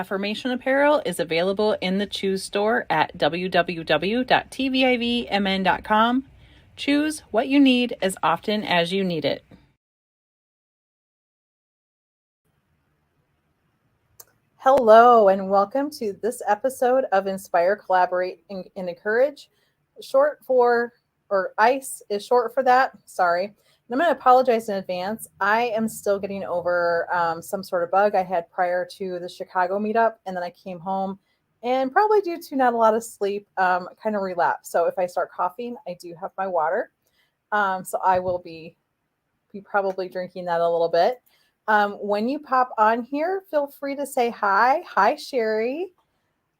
affirmation apparel is available in the Choose store at www.tvivmn.com. Choose what you need as often as you need it. Hello, and welcome to this episode of Inspire, Collaborate, and Encourage. Short for, or ICE is short for that. Sorry. And I'm going to apologize in advance. I am still getting over some sort of bug I had prior to the Chicago meetup. And then I came home and probably due to not a lot of sleep, kind of relapsed. So if I start coughing, I do have my water. So I will be probably drinking that a little bit. When you pop on here, feel free to say hi. Hi, Sherry.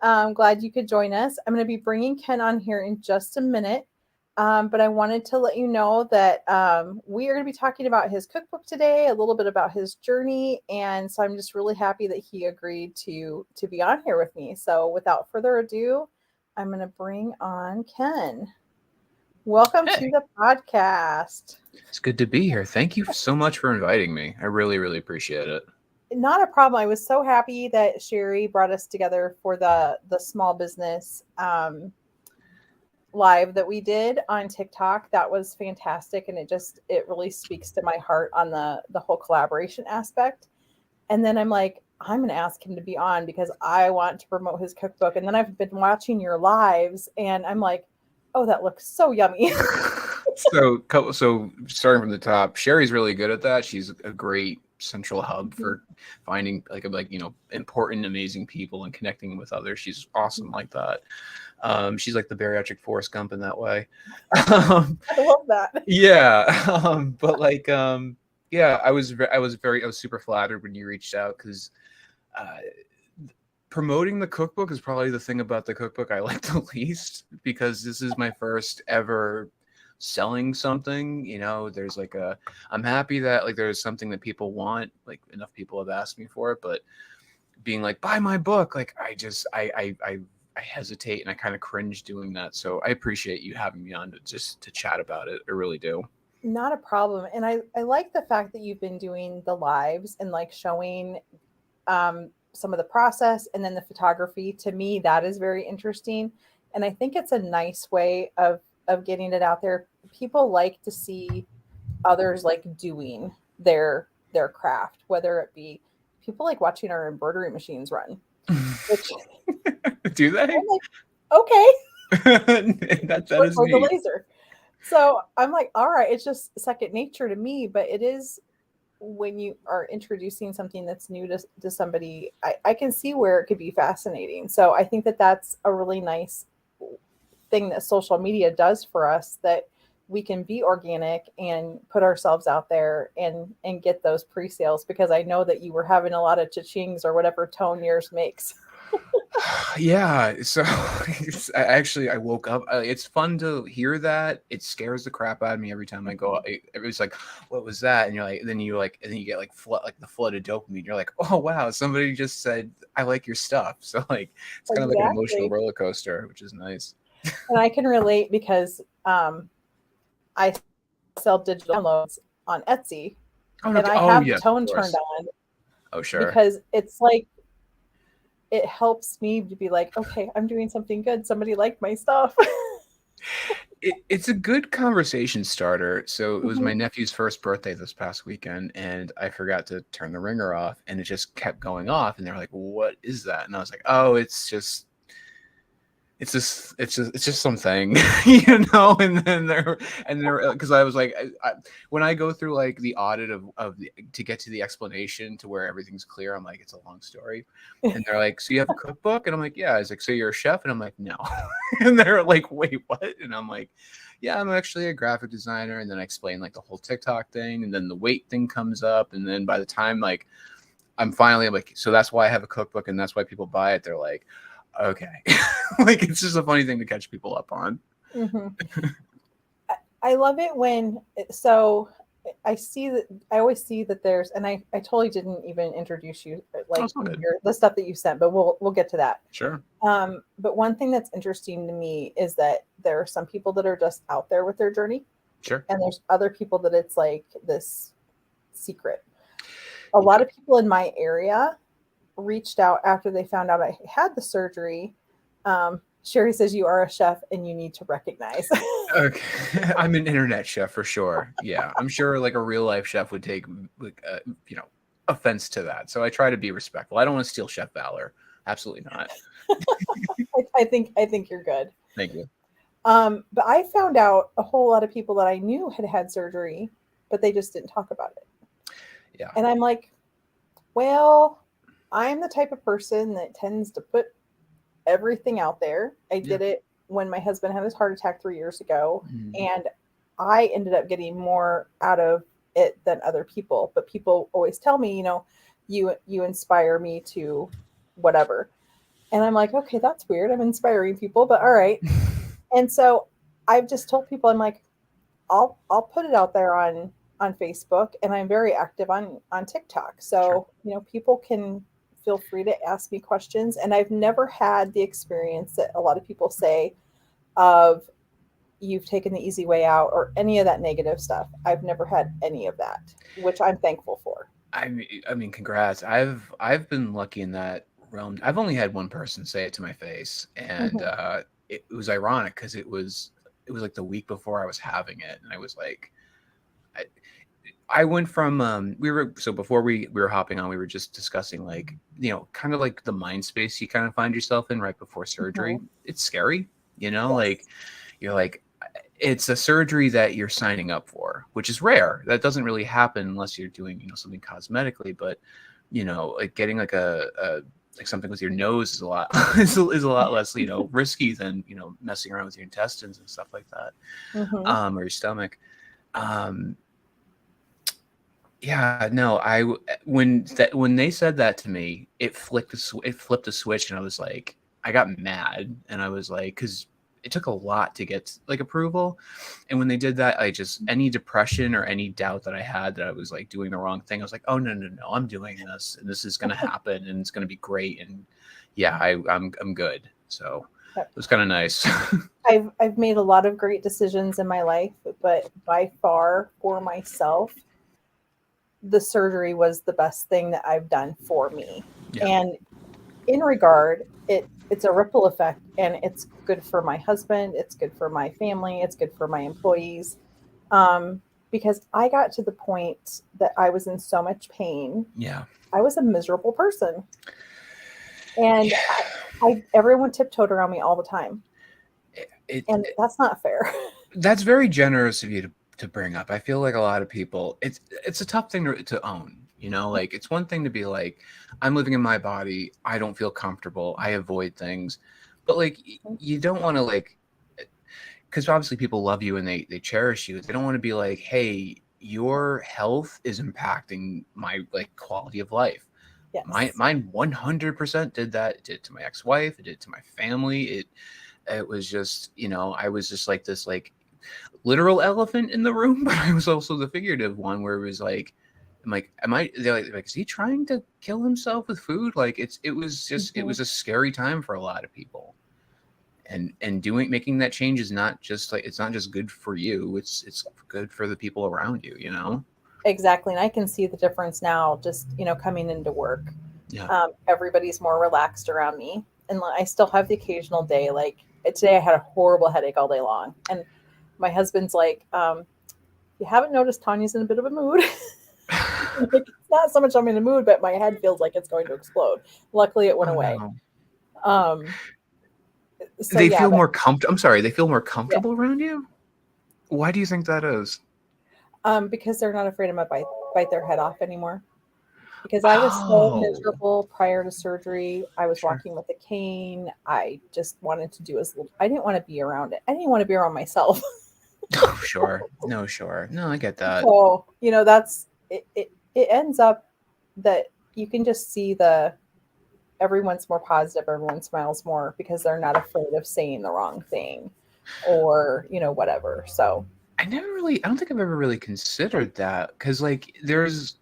I'm glad you could join us. I'm going to be bringing Ken on here in just a minute. But I wanted to let you know that we are going to be talking about his cookbook today, a little bit about his journey. And so I'm just really happy that he agreed to be on here with me. So without further ado, I'm going to bring on Ken. Welcome to the podcast. It's good to be here. Thank you so much for inviting me. I really, really appreciate it. Not a problem. I was so happy that Sherry brought us together for the small business live that we did on TikTok. That was fantastic. And it really speaks to my heart on the whole collaboration aspect. And then I'm like, I'm going to ask him to be on because I want to promote his cookbook. And then I've been watching your lives and I'm like, oh, that looks so yummy. So starting from the top, Sherry's really good at that. She's a great central hub for finding like important, amazing people and connecting with others. She's awesome like that. She's like the bariatric Forrest Gump in that way. I love that. Yeah. I was super flattered when you reached out because promoting the cookbook is probably the thing about the cookbook I like the least because this is my first ever selling something. There's I'm happy that there's something that people want, enough people have asked me for it, but being buy my book, I hesitate and I kind of cringe doing that. So I appreciate you having me on to chat about it. I really do. Not a problem. And I like the fact that you've been doing the lives and showing some of the process and then the photography. To me, that is very interesting. And I think it's a nice way of getting it out there. People like to see others doing their craft, whether it be people like watching our embroidery machines run. Which, do they? Okay. that is or neat. the laser. So I'm like, all right, it's just second nature to me, but it is when you are introducing something that's new to somebody, I can see where it could be fascinating. So I think that that's a really nice thing that social media does for us, that we can be organic and put ourselves out there and get those pre-sales, because I know that you were having a lot of cha-chings or whatever tone yours makes. Yeah. So I woke up. It's fun to hear that. It scares the crap out of me every time I go. It's like, what was that? And you're like, then you get the flood of dopamine. You're like, oh wow, somebody just said I like your stuff. So it's kind of like an emotional roller coaster, which is nice. And I can relate because I sell digital downloads on Etsy, and I have the tone turned on. Oh sure. Because it's it helps me to be like, okay, I'm doing something good. Somebody liked my stuff. It's a good conversation starter. So it was my nephew's first birthday this past weekend, and I forgot to turn the ringer off, and it just kept going off. And they're like, "What is that?" And I was like, "Oh, it's just something," And then they're because I was like, when I go through the audit to get to the explanation to where everything's clear, I'm like, it's a long story, and they're like, so you have a cookbook? And I'm like, yeah. It's like, so you're a chef? And I'm like, no. And they're like, wait, what? And I'm like, yeah, I'm actually a graphic designer. And then I explain the whole TikTok thing, and then the weight thing comes up, and then by the time I'm like, so that's why I have a cookbook, and that's why people buy it. They're like, okay. It's just a funny thing to catch people up on. I love it when, so I always see that there's, and I totally didn't even introduce you, the stuff that you sent, but we'll get to that. Sure. But one thing that's interesting to me is that there are some people that are just out there with their journey. Sure. And there's other people that it's this secret. A lot of people in my area reached out after they found out I had the surgery. Sherry says you are a chef and you need to recognize. Okay. I'm an internet chef for sure. Yeah, I'm sure like a real life chef would take like you know, offense to that. So I try to be respectful. I don't want to steal chef valor. Absolutely not. I think you're good. Thank you. But I found out a whole lot of people that I knew had surgery, but they just didn't talk about it. Yeah. And I'm like, well, I'm the type of person that tends to put everything out there. I Yeah. did it when my husband had his heart attack 3 years ago, Mhm. and I ended up getting more out of it than other people. But people always tell me, you inspire me to whatever. And I'm like, okay, that's weird. I'm inspiring people, but all right. And so I've just told people, I'm like, I'll put it out there on Facebook, and I'm very active on TikTok. Sure. So, people can feel free to ask me questions. And I've never had the experience that a lot of people say of you've taken the easy way out or any of that negative stuff. I've never had any of that, which I'm thankful for. I mean, congrats. I've been lucky in that realm. I've only had one person say it to my face, and Hmm. it was ironic because it was like the week before I was having it, and I was like, I, I went from we were so before we were hopping on, we were just discussing like kind of like the mind space you kind of find yourself in right before Hmm. surgery. It's scary, like Yes. you're like it's a surgery that you're signing up for, which is rare. That doesn't really happen unless you're doing, something cosmetically. But, like getting like a like something with your nose is a lot is a lot less, risky than messing around with your intestines and stuff like that, Hmm. or your stomach. Um, yeah, no, when they said that to me, it flipped a switch, and I was like, I got mad, and I was like, because it took a lot to get like approval, and when they did that, I just any depression or any doubt that I had that I was like doing the wrong thing, I was like, oh no no no, I'm doing this, and this is gonna happen, and it's gonna be great, and yeah, I'm good. So it was kind of nice. I've made a lot of great decisions in my life, but by far for myself, the surgery was the best thing that I've done for me. Yeah, And in regard, it's a ripple effect, and it's good for my husband, it's good for my family, it's good for my employees. Um, because I got to the point that I was in so much pain. yeah, I was a miserable person. And I everyone tiptoed around me all the time. And it that's not fair. That's very generous of you to bring up. I feel like a lot of people, it's a tough thing to own. Like it's one thing to be like, I'm living in my body. I don't feel comfortable. I avoid things, but like you don't want to like, because obviously people love you and they cherish you. They don't want to be like, hey, your health is impacting my like quality of life. Yes. Mine 100% did that. It did it to my ex-wife. It did it to my family. It was just, I was just like this like literal elephant in the room, but I was also the figurative one where it was like, I'm like, am I? They're like, is he trying to kill himself with food? Like it Mhm. was a scary time for a lot of people, and making that change is not just like it's not just good for you. It's good for the people around you. Exactly. And I can see the difference now just, coming into work. Yeah. Everybody's more relaxed around me. And I still have the occasional day. Like today, I had a horrible headache all day long. And my husband's like, you haven't noticed Tanya's in a bit of a mood. Like, it's not so much I'm in a mood, but my head feels like it's going to explode. Luckily, it went Oh away. no. Um, so, They yeah, feel but more comfortable. I'm sorry. They feel more yeah, comfortable around you. Why do you think that is? because they're not afraid I'm going to bite their head off anymore. Because I was so Oh, miserable prior to surgery. I was sure. walking with a cane. I just wanted to do as little. I didn't want to be around it. I didn't want to be around myself. Oh, sure. No, sure. No, I get that. So, that's it, it ends up that you can just see everyone's more positive, everyone smiles more because they're not afraid of saying the wrong thing or, whatever. So, I don't think I've ever really considered that because, like, there's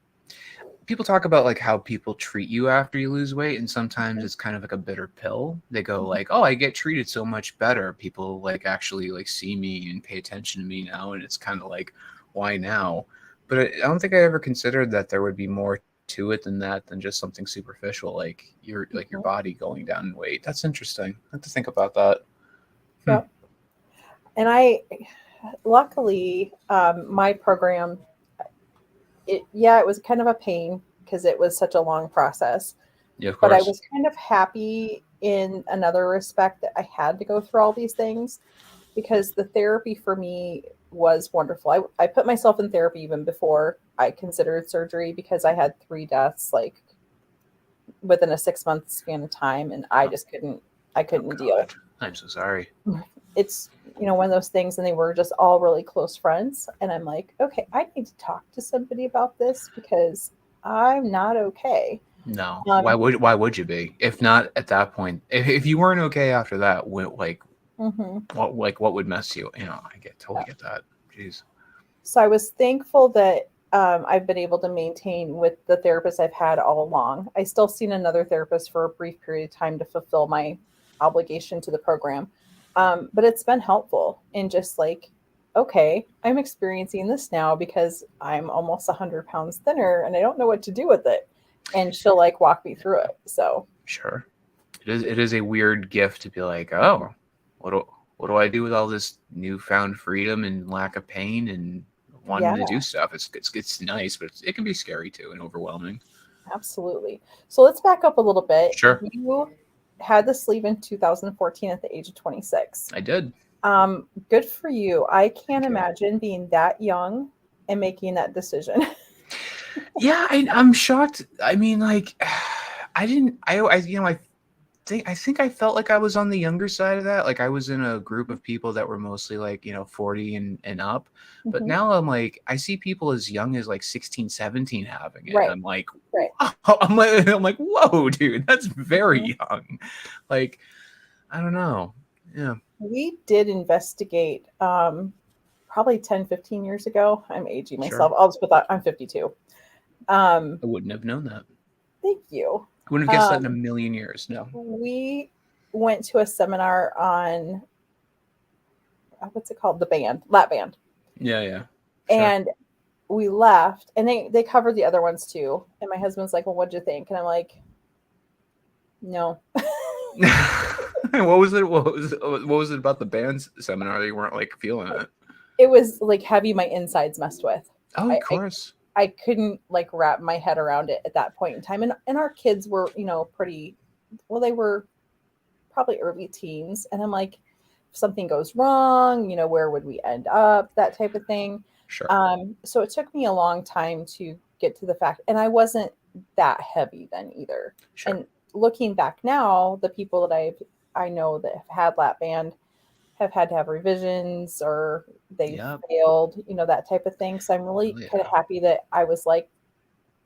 people talk about like how people treat you after you lose weight, and sometimes it's kind of like a bitter pill. They go mhm. like, "Oh, I get treated so much better. People like actually like see me and pay attention to me now," and it's kind of like, why now? But I don't think I ever considered that there would be more. to it than just something superficial, like your body going down in weight. That's interesting. I have to think about that. Yep. And I, luckily, my program, it was kind of a pain because it was such a long process. Yeah, of But I course. was kind of happy in another respect that I had to go through all these things because the therapy for me was wonderful. I put myself in therapy even before I considered surgery because I had 3 deaths like within a 6 month span of time, and I just Oh couldn't deal. God, I'm so sorry. It's one of those things, and they were just all really close friends, and I'm like, okay, I need to talk to somebody about this because I'm not okay. No, Um, why would you be? If not at that point, if you weren't okay after that, mhm. what would mess you? I totally get that. Jeez. So I was thankful that I've been able to maintain with the therapist I've had all along. I still seen another therapist for a brief period of time to fulfill my obligation to the program. But it's been helpful in just like, okay, I'm experiencing this now because I'm almost 100 pounds thinner and I don't know what to do with it. And she'll like walk me through it. So, Sure. It is a weird gift to be like, oh, what do I do with all this newfound freedom and lack of pain and wanting yeah, to do stuff? It's nice, but it can be scary too and overwhelming. absolutely. So let's back up a little bit. Sure, You had the sleeve in 2014 at the age of 26. I did. Good for you. I can't Thank you. imagine being that young and making that decision. Yeah, I'm shocked. I mean, like, I didn't. I think I felt like I was on the younger side of that. Like I was in a group of people that were mostly like, 40 and up. But Mhm. now I'm like, I see people as young as like 16, 17 having it. And Right, I'm like, right. wow. I'm like, whoa, dude, that's Mhm. very young. Like, I don't know. Yeah. We did investigate probably 10, 15 years ago. I'm aging Sure. myself. I'll just put that I'm 52. Um, I wouldn't have known that. Thank you. I wouldn't have guessed that in a Um, million years. No. we went to a seminar on what's it called? The band, lap band. Yeah, yeah. Sure. And we left and they covered the other ones too. And my husband's like, well, what'd you think? And I'm like, no. What was it? What was it about the band's seminar that you weren't like feeling it? It was like having my insides messed with. Oh, of I, I course. I couldn't like wrap my head around it at that point in time. And our kids were, pretty well, they were probably early teens. And I'm like, if something goes wrong, where would we end up? That type of thing. Sure. So it took me a long time to get to the fact, and I wasn't that heavy then either. Sure. And looking back now, the people that I know that have had lap band have had to have revisions or they've Yep. failed, that type of thing. So I'm really Oh kind of yeah. happy that I was like,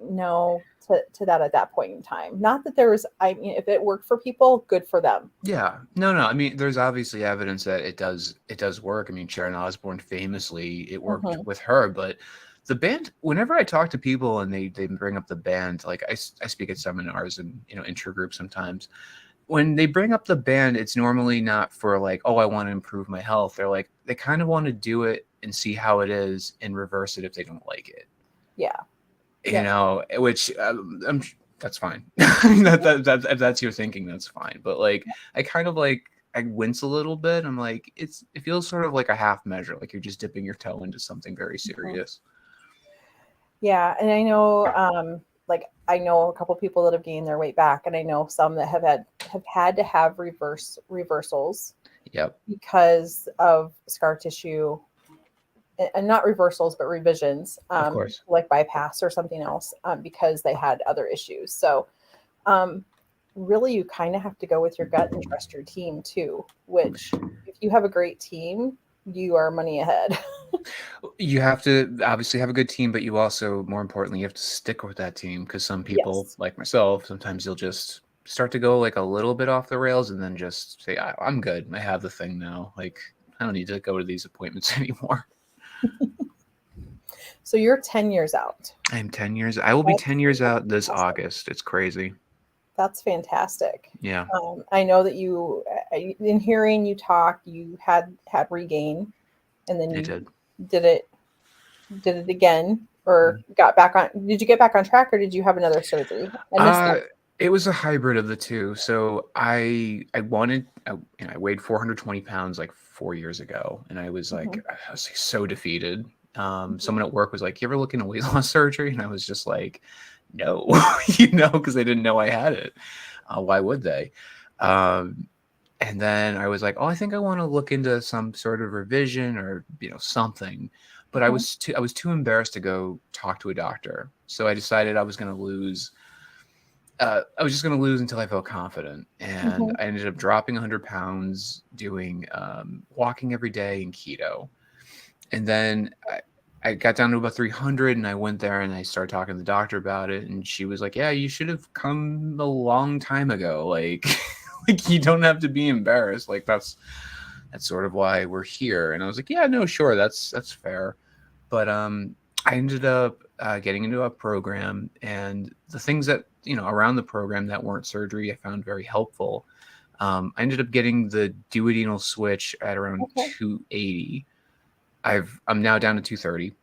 no to that at that point in time. Not that there was, I mean, if it worked for people, good for them. Yeah. No, no. I mean, there's obviously evidence that it does work. I mean, Sharon Osbourne famously it worked Hmm. with her, but the band, whenever I talk to people and they bring up the band, like I speak at seminars and intro groups sometimes. When they bring up the band, it's normally not for like, oh, I want to improve my health. They're like, they kind of want to do it and see how it is and reverse it if they don't like it. Yeah. Yep. Which that's fine. I mean, if that's your thinking, that's fine. But like, I kind of like, I wince a little bit. I'm like, it feels sort of like a half measure, like you're just dipping your toe into something very Mhm. serious. Yeah. And I know, like I know a couple people that have gained their weight back, and I know some that have had to have reversals Yep, because of scar tissue, and not reversals but revisions, of course. like bypass or something else, because they had other issues. So um, really you kind of have to go with your gut and trust your team too, which if you have a great team, you are money ahead. You have to obviously have a good team, but you also, more importantly, you have to stick with that team because some people, Yes. like myself, sometimes you'll just start to go like a little bit off the rails and then just say, I'm good. I have the thing now. Like, I don't need to go to these appointments anymore. So you're 10 years out. I will be 10 That's years out this fantastic. August. It's crazy. That's fantastic. Yeah, I know that you, in hearing you talk, you had regain, and then I you did. did it did it again. or got back on? Did you get back on track, or did you have another surgery? I missed Uh, that. it was a hybrid of the two. So I weighed 420 pounds like 4 years ago, and Mm-hmm. I was like so defeated. Mm-hmm. Someone at work was like, "You ever look into weight loss surgery?" And I was just like, "No," because they didn't know I had it. Why would they? Um, and then I was like, "Oh, I think I want to look into some sort of revision or something." But Mm-hmm. I was too embarrassed to go talk to a doctor. So I decided I was going to lose I was just going to lose until I felt confident. And Mm-hmm. I ended up dropping 100 pounds doing walking every day and keto. And then I got down to about 300 and I went there and I started talking to the doctor about it. And she was like, yeah, you should have come a long time ago. Like, like you don't have to be embarrassed. Like that's sort of why we're here. And I was like, yeah, no, sure. That's fair. But I ended up getting into a program, and the things that around the program that weren't surgery, I found very helpful. I ended up getting the duodenal switch at around Okay. 280. I'm now down to 230,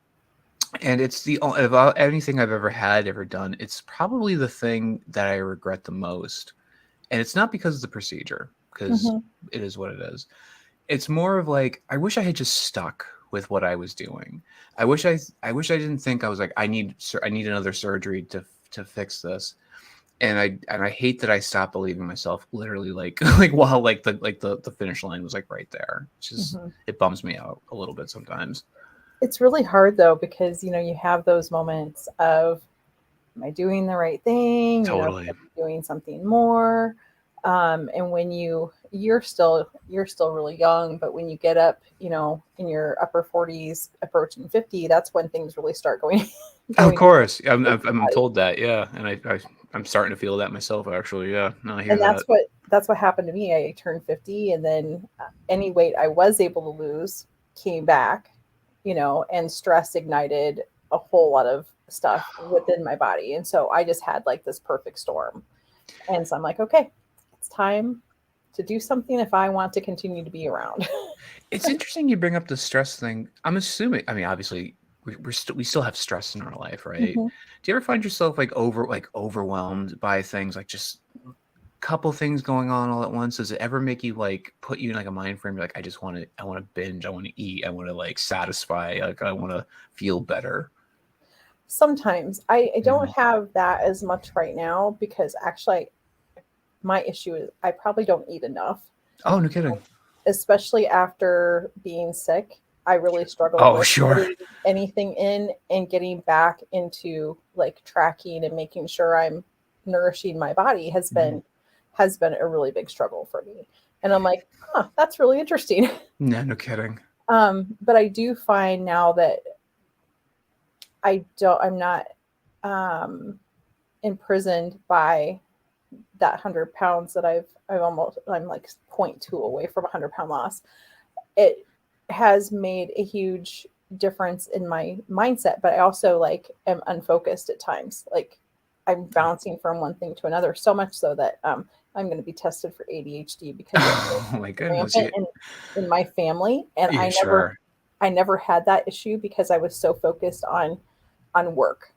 and it's anything I've ever done. It's probably the thing that I regret the most, and it's not because of the procedure, because Mm-hmm. it is what it is. It's more of like I wish I had just stuck with what I was doing. I wish I didn't think I was like I need another surgery to fix this. And I hate that I stopped believing myself literally like like while the finish line was like right there. It's just Mm-hmm. it bums me out a little bit sometimes. It's really hard though, because you have those moments of, am I doing the right thing? Totally. Could I be doing something more? And when you're still really young, but when you get up, in your upper 40s, approaching 50, that's when things really start going Of going course. with your I'm body. told that, yeah. And I'm starting to feel that myself actually, yeah. No, I hear And that. that's what happened to me. I turned 50, and then any weight I was able to lose came back, and stress ignited a whole lot of stuff within my body. And so I just had like this perfect storm. And so I'm like, okay, it's time to do something if I want to continue to be around. It's interesting you bring up the stress thing. I'm assuming, I mean, obviously, we still have stress in our life, right? Hmm. Do you ever find yourself like overwhelmed by things, like just a couple things going on all at once? Does it ever make you like put you in like a mind frame? You're like, I want to binge, I want to eat, I want to like satisfy, like I want to feel better. Sometimes I don't Mhm. have that as much right now, because actually my issue is I probably don't eat enough, Oh, no kidding. especially after being sick. I really struggled Oh, with sure. getting anything in and getting back into like tracking and making sure I'm nourishing my body Mhm. has been a really big struggle for me. And I'm like, huh, that's really interesting. No, no kidding. But I do find now that I'm not um, imprisoned by that 100 pounds that I'm like point 0.2 away from 100 pound loss. It has made a huge difference in my mindset, but I also like am unfocused at times. Like I'm bouncing from one thing to another, so much so that I'm going to be tested for ADHD because Oh my it's goodness. rampant in my family, and Yeah, sure. I never had that issue because I was so focused on work.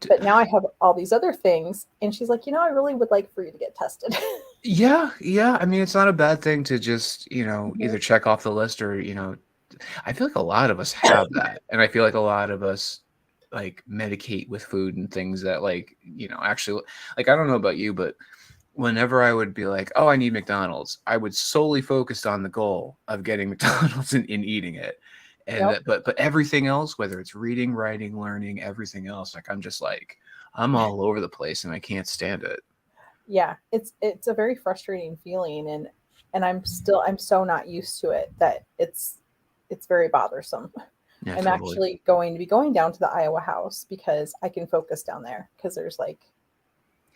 But now I have all these other things, and she's like, I really would like for you to get tested. Yeah, yeah. I mean, it's not a bad thing to just, Mhm. either check off the list or, I feel like a lot of us have that. And I feel like a lot of us like medicate with food and things that actually like I don't know about you, but whenever I would be like, "Oh, I need McDonald's," I would solely focus on the goal of getting McDonald's and eating it. And Yep. that but everything else, whether it's reading, writing, learning, everything else, like I'm just like I'm all over the place and I can't stand it. Yeah, it's a very frustrating feeling, and I'm so not used to it that it's very bothersome. Yeah, I'm totally. actually going to be going down to the Iowa house because I can focus down there, because there's like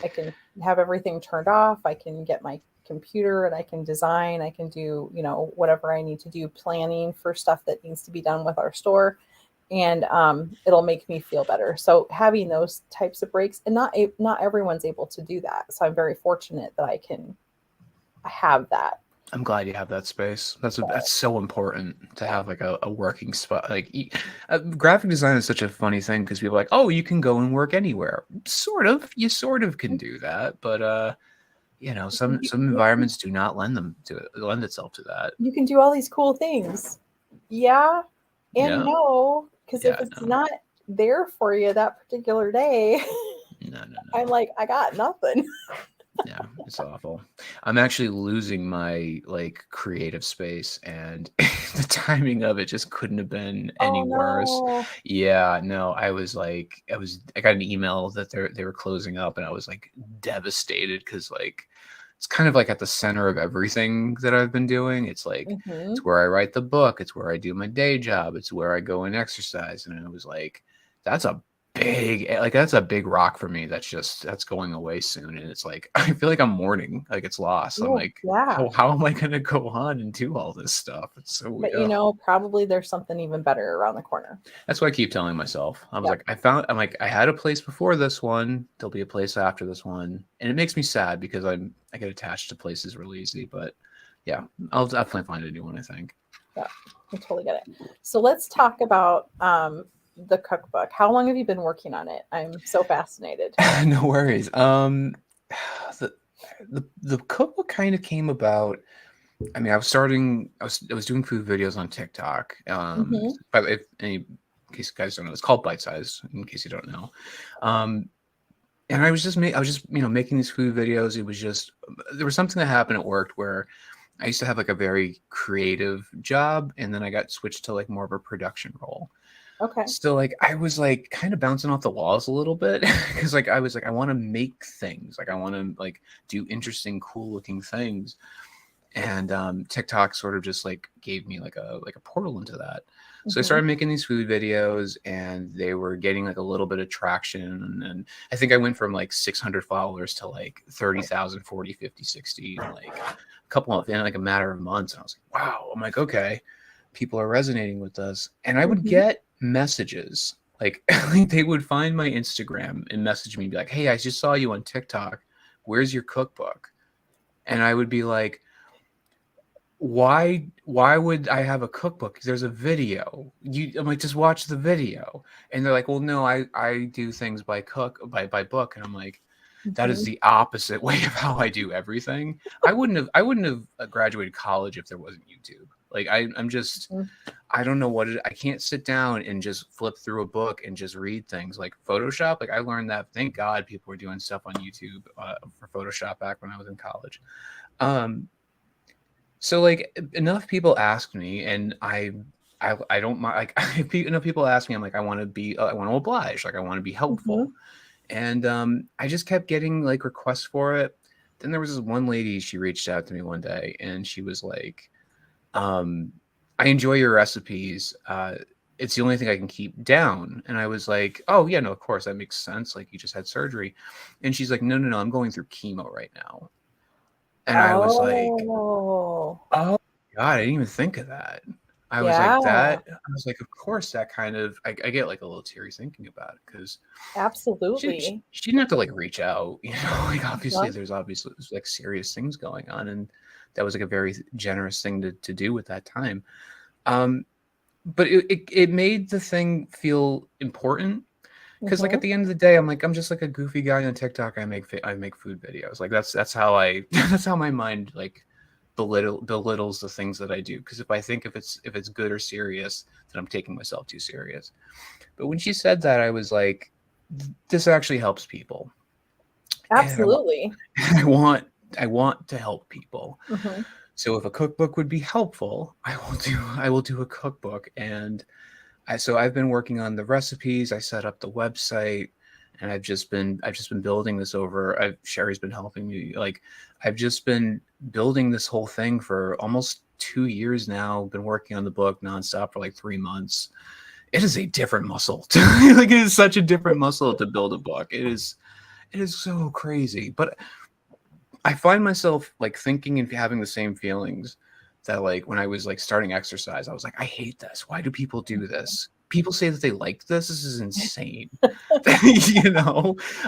I can have everything turned off. I can get my computer and I can design. I can do, whatever I need to do, planning for stuff that needs to be done with our store. And it'll make me feel better. So having those types of breaks, and not everyone's able to do that. So I'm very fortunate that I can have that. I'm glad you have that space. That's so important to Yeah. have like a working spot. Like graphic design is such a funny thing because people are like, oh, you can go and work anywhere. Sort of, you sort of can do that, but you know, some You, environments do not lend itself to that. you can do all these cool things. Yeah and Yeah, no, because if yeah, it's no, not there for you that particular day, no, no, I'm no. like, I got nothing. Yeah, it's awful. I'm actually losing my like creative space, and the timing of it just couldn't have been Oh any worse. no. Yeah, no, I got an email that they were closing up, and I was like devastated because like it's kind of like at the center of everything that I've been doing. It's like Mm-hmm. it's where I write the book, it's where I do my day job, it's where I go and exercise, and it was like that's a that's a big rock for me that's going away soon, and it's like I feel like I'm mourning like it's lost. I'm Oh like, yeah. how am I gonna go on and do all this stuff? It's so, But ugh. probably there's something even better around the corner. That's what I keep telling myself. I was Yep. like, I'm like, I had a place before this one, there'll be a place after this one, and it makes me sad because I get attached to places really easy. But yeah, I'll definitely find a new one, I think. Yeah, I totally get it. So let's talk about the cookbook. How long have you been working on it? I'm so fascinated. No worries. The, the cookbook kind of came about. I mean, I was doing food videos on TikTok. Mm-hmm. But if any, in case you guys don't know, it's called Bite Size. In case you don't know, um, and I was just making these food videos. It was just there was something that happened at work where I used to have like a very creative job, and then I got switched to like more of a production role. Okay. So like I was like kind of bouncing off the walls a little bit because like I was like I want to make things, like I want to like do interesting, cool looking things, and TikTok sort of just like gave me like a portal into that. So I Mm-hmm. started making these food videos, and they were getting like a little bit of traction, and I think I went from like 600 followers to like 30,000, 40, 50, 60 in like in like a matter of months. And I was like, wow. I'm like, okay, people are resonating with this, and I would Mm-hmm. get messages like like they would find my Instagram and message me and be like, hey, I just saw you on TikTok, where's your cookbook? And I would be like, why would I have a cookbook? There's a video. I'm like, just watch the video. And they're like, well, no, I do things by book. And I'm like, that is Mm-hmm. the opposite way of how I do everything. I wouldn't have graduated college if there wasn't YouTube. Like I'm just I don't know I can't sit down and just flip through a book and just read things like Photoshop. Like I learned that. Thank God people were doing stuff on YouTube for Photoshop back when I was in college. Um, so like enough people ask me, and I don't mind. Like enough people ask me, I'm like I want to oblige, like I want to be Mm-hmm. helpful, and I just kept getting like requests for it. Then there was this one lady, she reached out to me one day, and she was like, um, "I enjoy your recipes. It's the only thing I can keep down." And I was like, "Oh yeah, no, of course that makes sense. Like you just had surgery," and she's like, "No, no, no, I'm going through chemo right now," and I was like, Oh, oh god, I didn't even think of that. I was like, yeah, I was like, of course, that kind of I get like a little teary thinking about it because absolutely. she didn't have to like reach out, you know, like Uh-huh. obviously there's like serious things going on, and that was like a very generous thing to do with that time. Um, but it made the thing feel important because like Mm-hmm. at the end of the day, I'm like I'm just like a goofy guy on TikTok. I make food videos. Like that's how I that's how my mind like belittles the things that I do. Because if it's good or serious, then I'm taking myself too serious. But when she said that, I was like, this actually helps people, and Absolutely. I want I want to help people. Mm-hmm. So if a cookbook would be helpful, I will do a cookbook. And so I've been working on the recipes. I set up the website, and I've just been building this over. Sherry's been helping me. Like I've just been building this whole thing for almost 2 years now. Been working on the book nonstop for like 3 months. It is a different muscle. Like it is such a different muscle to build a book. It is so crazy. But I find myself like thinking and having the same feelings that like when I was like starting exercise, I was like, I hate this. Why do people do this? people say that they like this. This is insane.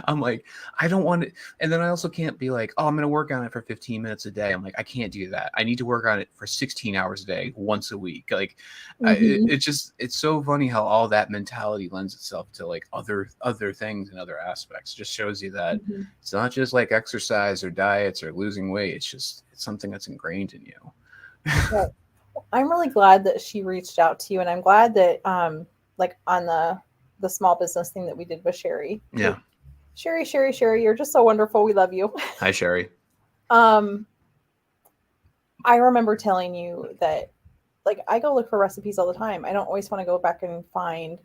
I'm like, I don't want it. And then I also can't be like, oh, I'm going to work on it for 15 minutes a day. I'm like, I can't do that. I need to work on it for 16 hours a day, once a week. Like, it's so funny how all that mentality lends itself to like other things and other aspects. It just shows you that it's not just like exercise or diets or losing weight. It's something that's ingrained in you. Right. I'm really glad that she reached out to you, and I'm glad that like on the small business thing that we did with Sherry. Yeah. Sherry, you're just so wonderful. We love you. Hi, Sherry. I remember telling you that like I go look for recipes all the time. I don't always want to go back and find,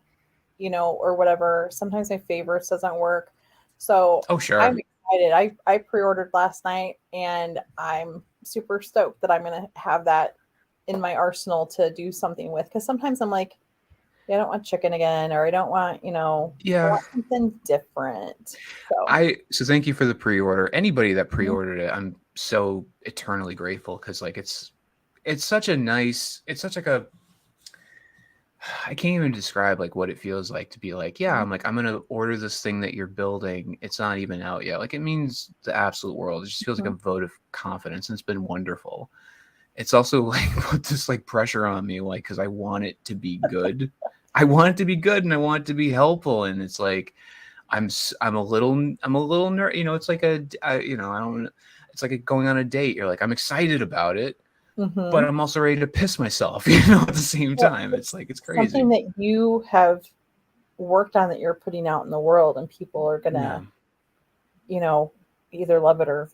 or whatever. Sometimes my favorites doesn't work. So sure. I'm excited. I pre-ordered last night, and I'm super stoked that I'm going to have that in my arsenal to do something with. Because sometimes I'm like, I don't want chicken again, or I don't want, I want something different. So thank you for the pre-order. Anybody that pre-ordered it, I'm so eternally grateful, because like it's such like a, I can't even describe like what it feels like to be like, yeah, I'm gonna order this thing that you're building. It's not even out yet. Like, it means the absolute world. It just feels like a vote of confidence, and it's been wonderful. It's also like put this like pressure on me, like, because I want it to be good. I want it to be good, and I want it to be helpful. And it's like, I'm a little nerd. It's like it's like going on a date. You're like, I'm excited about it, but I'm also ready to piss myself, at the same time. It's like, it's crazy. Something that you have worked on that you're putting out in the world, and people are gonna, either love it or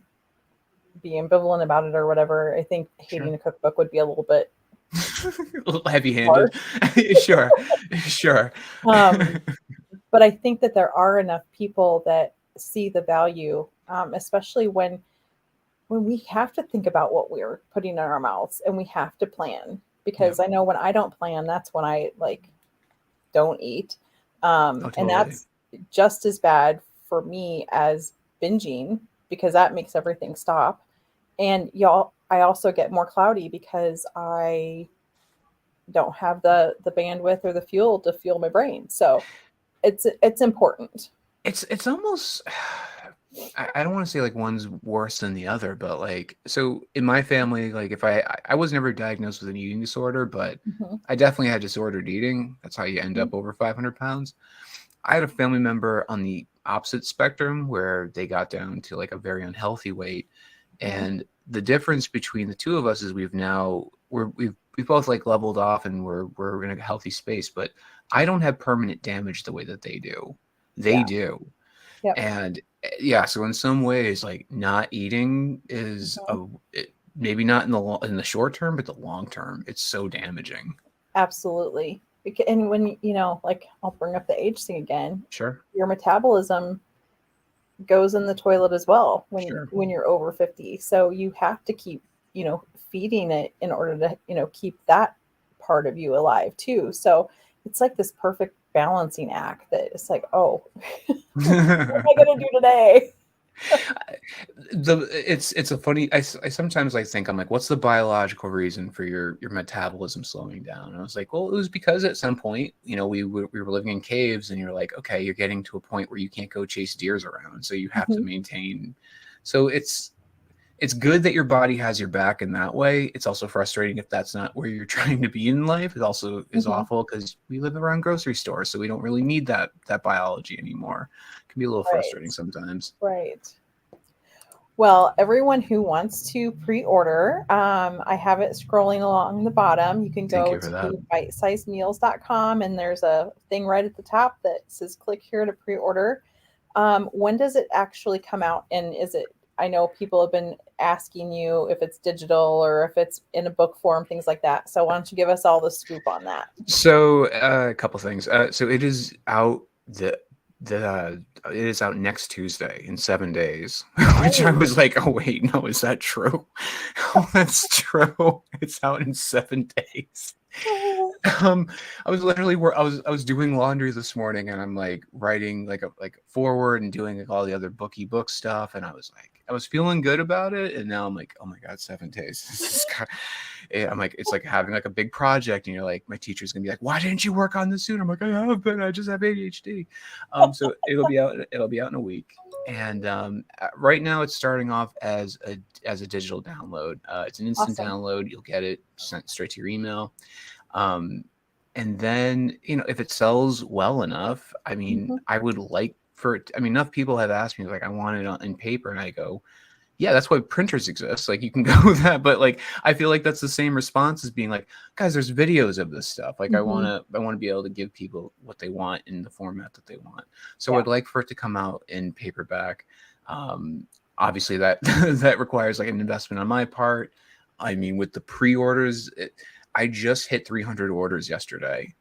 be ambivalent about it or whatever. I think hating a cookbook would be a little bit a little heavy-handed. Sure. But I think that there are enough people that see the value, especially when we have to think about what we're putting in our mouths, and we have to plan, because I know when I don't plan, that's when I like don't eat. Totally. And that's just as bad for me as binging, because that makes everything stop. And I also get more cloudy because I don't have the bandwidth or the fuel to fuel my brain. So it's important. It's almost, I don't want to say like one's worse than the other, but like, so in my family, like if I was never diagnosed with an eating disorder, but I definitely had disordered eating. That's how you end up over 500 pounds. I had a family member on the opposite spectrum where they got down to like a very unhealthy weight. And the difference between the two of us is we've both like leveled off, and we're in a healthy space, but I don't have permanent damage the way that they do. They do. Yep. And so in some ways, like not eating is maybe not in the short term, but the long term, it's so damaging. Absolutely. And when, like I'll bring up the age thing again. Sure. Your metabolism goes in the toilet as well when you're over 50. So you have to keep, feeding it in order to, keep that part of you alive too. So it's like this perfect balancing act that it's like, oh, what am I going to do today? It's a funny, I sometimes like think, I'm like, what's the biological reason for your metabolism slowing down? And I was like, well, it was because at some point, we were living in caves, and you're like, okay, you're getting to a point where you can't go chase deers around, so you have to maintain. So it's good that your body has your back in that way. It's also frustrating if that's not where you're trying to be in life. It also is awful, because we live around grocery stores, so we don't really need that biology anymore. It can be a little frustrating sometimes. Right. Well, everyone who wants to pre-order, I have it scrolling along the bottom. You can go to bitesizedmeals.com, and there's a thing right at the top that says click here to pre-order. When does it actually come out? And I know people have been asking you if it's digital or if it's in a book form, things like that. So why don't you give us all the scoop on that? So a couple things. So it is out it is out next Tuesday, in 7 days, which I was like, oh wait, no, is that true? Oh, that's true. It's out in 7 days. I was literally I was doing laundry this morning, and I'm like writing like a forward and doing like all the other book stuff, and I was feeling good about it, and now I'm like, oh my god, 7 days. This is I'm like, it's like having like a big project, and you're like, my teacher's gonna be like, why didn't you work on this sooner? I'm like, I have been, I just have ADHD. So it'll be out in a week, and right now it's starting off as a digital download. It's an instant Awesome. download. You'll get it sent straight to your email. And then, if it sells well enough, I mean, Hmm. I would like for it. I mean, enough people have asked me, like, I want it in paper. And I go, yeah, that's why printers exist. Like, you can go with that. But like, I feel like that's the same response as being like, guys, there's videos of this stuff. Like, Hmm. I want to be able to give people what they want in the format that they want. So Yeah. I'd like for it to come out in paperback. Um, Obviously that, that requires like an investment on my part. I mean, with the pre-orders, I just hit 300 orders yesterday,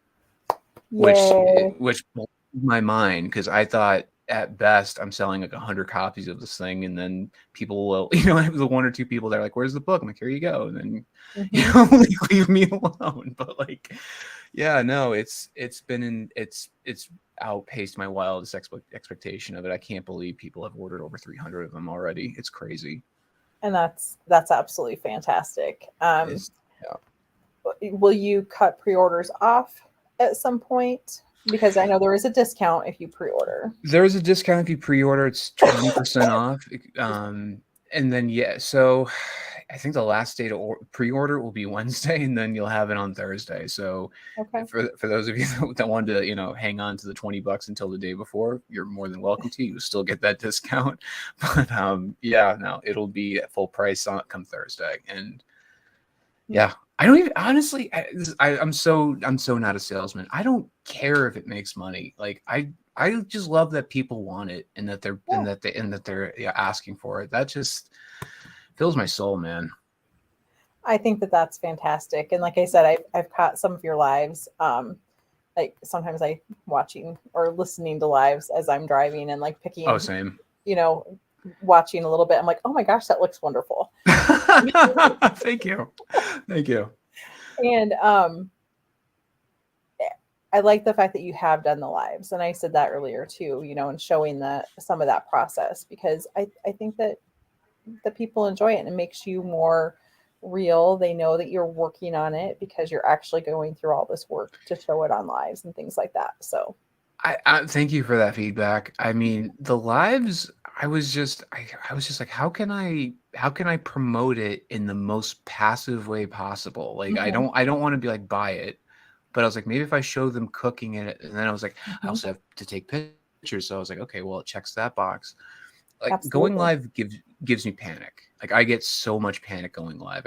Yay. which blew my mind, because I thought at best I'm selling like 100 copies of this thing, and then people will, I have the one or two people that are like, "Where's the book?" I'm like, "Here you go," and then Hmm. leave me alone. But like, yeah, no, it's outpaced my wildest expectation of it. I can't believe people have ordered over 300 of them already. It's crazy. And that's absolutely fantastic. It's yeah. Will you cut pre-orders off at some point? Because I know there is a discount if you pre-order. There's a discount if you pre-order. It's 20% off. And then yeah, so I think the last day to pre-order will be Wednesday, and then you'll have it on Thursday. So Okay. for those of you that wanted to, hang on to the $20 until the day before, you're more than welcome to. You still get that discount. But yeah, no, it'll be at full price on come Thursday. And yeah, I don't even honestly. I'm so not a salesman. I don't care if it makes money. Like I just love that people want it, and that Yeah. they're yeah, asking for it. That just fills my soul, man. I think that that's fantastic. And like I said, I've caught some of your lives. Like sometimes I watching or listening to lives as I'm driving and like Oh, picking, same. you know, watching a little bit. I'm like, oh my gosh, that looks wonderful. Thank you, thank you. And I like the fact that you have done the lives. And I said that earlier too, and showing that some of that process, because I think that the people enjoy it and it makes you more real. They know that you're working on it because you're actually going through all this work to show it on lives and things like that. So, I thank you for that feedback. I mean, the lives, I was just like, how can I promote it in the most passive way possible? Like, mhm, I don't want to be like, buy it, but I was like, maybe if I show them cooking it, and then I was like, I mhm, also have to take pictures. So I was like, okay, well, it checks that box. Like, going absolutely. live gives me panic. Like, I get so much panic going live.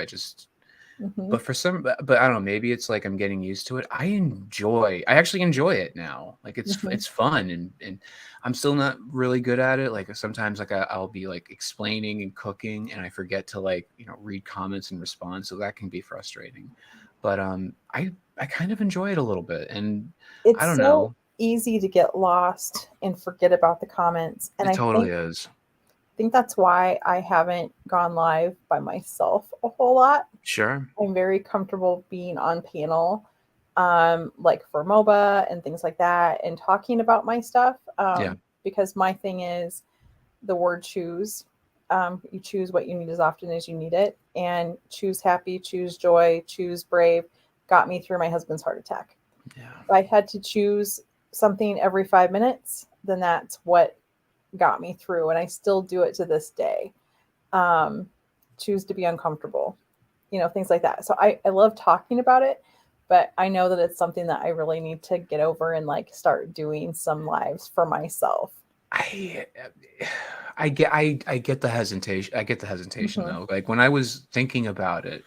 Hmm. But for some, but I don't know, maybe it's like I'm getting used to it. I actually enjoy it now. Like, Hmm. it's fun, and I'm still not really good at it. Like, sometimes like I'll be like explaining and cooking, and I forget to like, read comments and respond. So that can be frustrating. But I kind of enjoy it a little bit, and I It's don't so know. easy to get lost and forget about the comments. And It I totally is. think that's why I haven't gone live by myself a whole lot. Sure. I'm very comfortable being on panel, like for MOBA and things like that, and talking about my stuff. Yeah. Because my thing is the word choose. You choose what you need as often as you need it, and choose happy, choose joy, choose brave. Got me through my husband's heart attack. Yeah. If I had to choose something every 5 minutes, then that's what got me through, and I still do it to this day. Um, Choose to be uncomfortable, things like that. So I love talking about it, but I know that it's something that I really need to get over and like start doing some lives for myself. I I get the hesitation. I get the hesitation Hmm. though. Like, when I was thinking about it,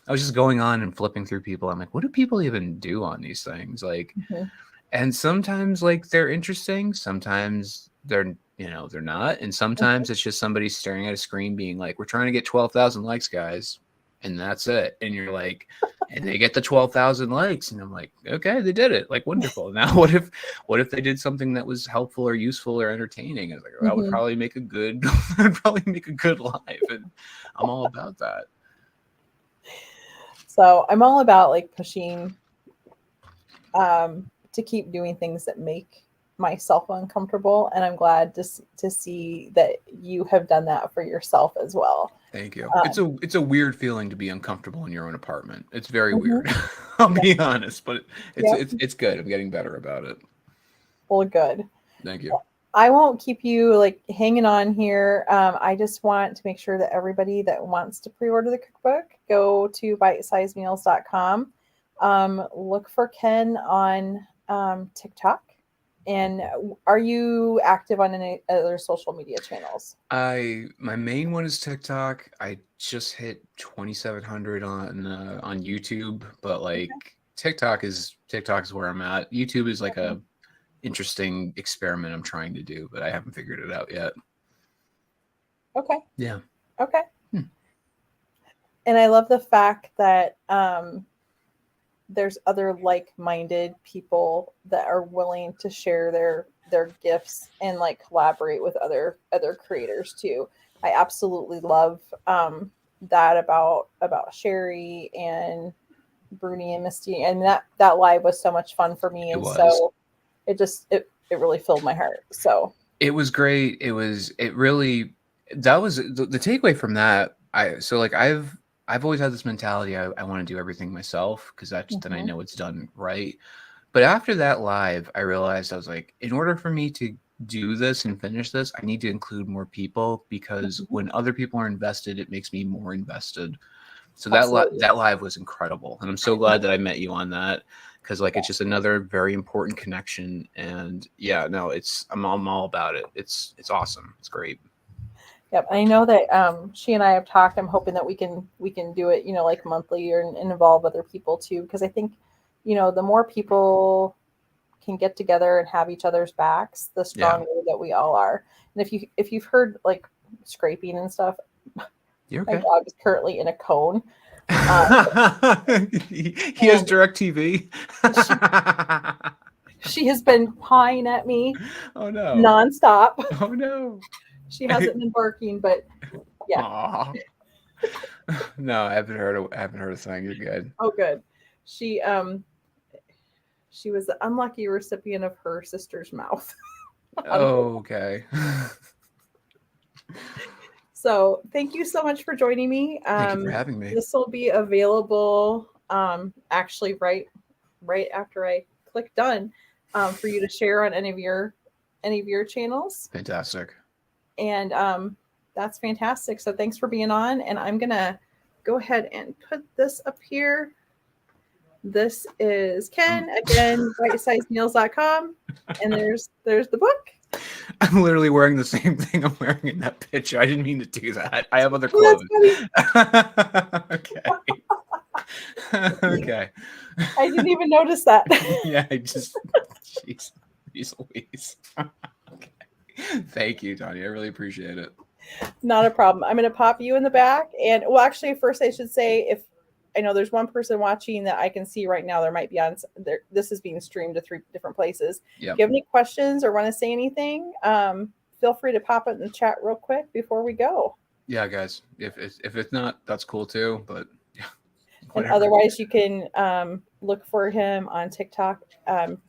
I was just going on and flipping through people. I'm like, what do people even do on these things? Like, Hmm. and sometimes like they're interesting, sometimes they're not, and sometimes it's just somebody staring at a screen being like, we're trying to get 12,000 likes, guys, and that's it. And you're like, and they get the 12,000 likes, and I'm like, okay, they did it, like, wonderful. Now what if they did something that was helpful or useful or entertaining? I was like, that would Hmm. probably make a good that would probably make a good live, and I'm all about that. So I'm all about like pushing to keep doing things that make myself uncomfortable. And I'm glad to see that you have done that for yourself as well. Thank you. It's a weird feeling to be uncomfortable in your own apartment. It's very Mhm. weird. I'll Yeah. be honest, but Yep. it's good. I'm getting better about it. Well, good. Thank you. I won't keep you like hanging on here. I just want to make sure that everybody that wants to pre-order the cookbook, go to bitesizemeals.com. Look for Ken on TikTok. And are you active on any other social media channels? My main one is TikTok. I just hit 2,700 on YouTube, but like TikTok is where I'm at. YouTube is like a interesting experiment I'm trying to do, but I haven't figured it out yet. Okay. Yeah. Okay. And I love the fact that there's other like-minded people that are willing to share their gifts and like collaborate with other creators too. I absolutely love that about Sherry and Bruni and Misty, and that live was so much fun for me, It and was. so it really filled my heart. So It was great. It really, that was the takeaway from that. I've always had this mentality. I want to do everything myself because that's then I mhm, know it's done right. But after that live, I realized I was like, in order for me to do this and finish this, I need to include more people because mhm, when other people are invested, it makes me more invested. So absolutely. that live was incredible, and I'm so glad that I met you on that because like it's just another very important connection. And yeah, no, I'm all about it. It's awesome. It's great. Yep, I know that she and I have talked. I'm hoping that we can do it, like monthly, and involve other people too, because I think, the more people can get together and have each other's backs, the Yeah, stronger that we all are. And if you've heard like scraping and stuff, you're my okay. dog is currently in a cone, um, He has and direct TV. she she has been pawing at me Oh no. nonstop. Oh no. She hasn't been barking, but yeah. Aw. No, I haven't heard a thing. You're good. Oh, good. She she was the unlucky recipient of her sister's mouth. Okay. So thank you so much for joining me. Thank you for having me. This will be available actually right after I click done, for you to share on any of your channels. Fantastic. And that's fantastic. So thanks for being on. And I'm gonna go ahead and put this up here. This is Ken again, bitesizemeals.com. And there's the book. I'm literally wearing the same thing I'm wearing in that picture. I didn't mean to do that. I have other Oh, that's clothes. funny. Okay. Okay. I didn't even notice that. Yeah, jeez, jeez Louise. Okay. Thank you, Tanya. I really appreciate it. Not a problem. I'm going to pop you in the back. And well, actually, first I should say, if I know there's one person watching that I can see right now, there might be on there. This is being streamed to 3 different places. Yeah. If you have any questions or want to say anything, feel free to pop it in the chat real quick before we go. Yeah, guys. If it's not, that's cool too. But yeah, And whatever. otherwise, you can look for him on TikTok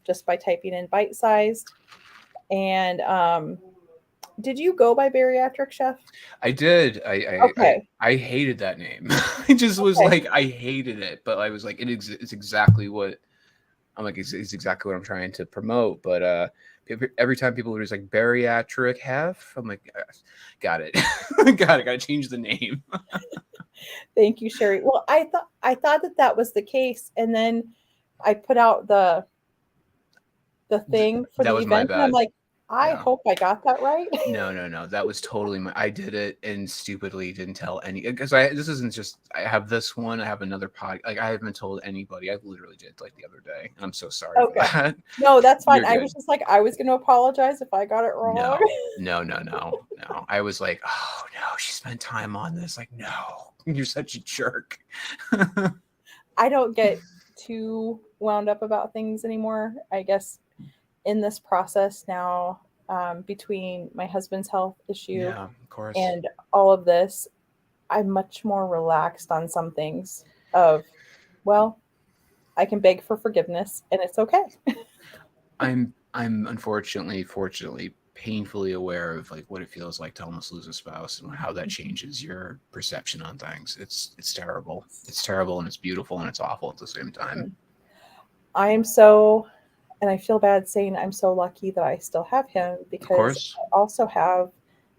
just by typing in bite sized. And did you go by Bariatric Chef? I did. Okay. I hated that name. I just was Okay. like, I hated it, but I was like, it's exactly what I'm like. It's exactly what I'm trying to promote. But every time people were just like bariatric hef, I'm like, got it, got it. Got to change the name. Thank you, Sherry. Well, I thought that was the case, and then I put out the thing for That the was my event, and I'm bad. like, I Yeah. hope I got that right. No. That was totally my. I did it and stupidly didn't tell any because this isn't just. I have this one. I have another pod. Like I haven't told anybody. I literally did like the other day. I'm so sorry for Okay. that. No, that's fine. You're I was good. just like, I was going to apologize if I got it wrong. No. I was like, oh no, she spent time on this. Like, no, you're such a jerk. I don't get too wound up about things anymore. I guess in this process now, between my husband's health issue Yeah, of course. and all of this, I'm much more relaxed on some things of, well, I can beg for forgiveness, and it's okay. I'm fortunately painfully aware of like what it feels like to almost lose a spouse and how that changes your perception on things. It's terrible. It's terrible and it's beautiful and it's awful at the same time. I am so, and I feel bad saying I'm so lucky that I still have him, Of because course, I also have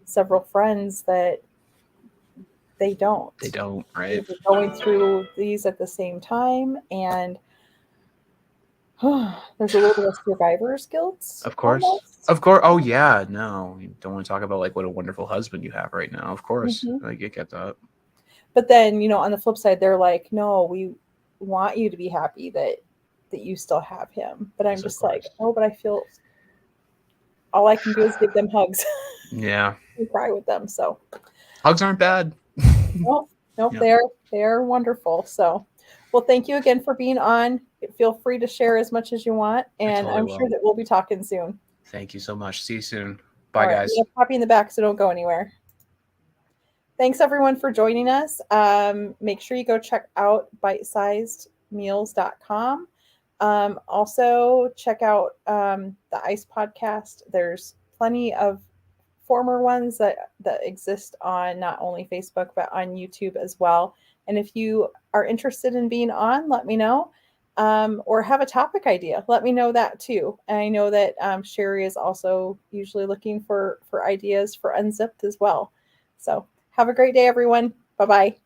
several friends that they don't. they don't, right? They're going through these at the same time, and there's a little bit of survivor's guilt Of course. almost. Of course. Oh yeah, no. You don't want to talk about like what a wonderful husband you have right now. Of course. Hmm. Like you get that. But then, on the flip side, they're like, no, we want you to be happy that you still have him. But I'm Yes, of just like, course. oh, but I feel all I can do is give them hugs Yeah. and cry with them. So Hugs aren't bad. nope, nope, Yeah, they're wonderful. So, well, thank you again for being on. Feel free to share as much as you want, I and totally I'm sure will. that we'll be talking soon. Thank you so much. See you soon. All Bye right, I'm guys. gonna copy in the back, so don't go anywhere. Thanks everyone for joining us. Make sure you go check out bitesizedmeals.com. Also, check out the ICE podcast. There's plenty of former ones that exist on not only Facebook but on YouTube as well. And if you are interested in being on, let me know. Or have a topic idea, let me know that too. And I know that Sherry is also usually looking for ideas for Unzipped as well. So have a great day, everyone. Bye bye.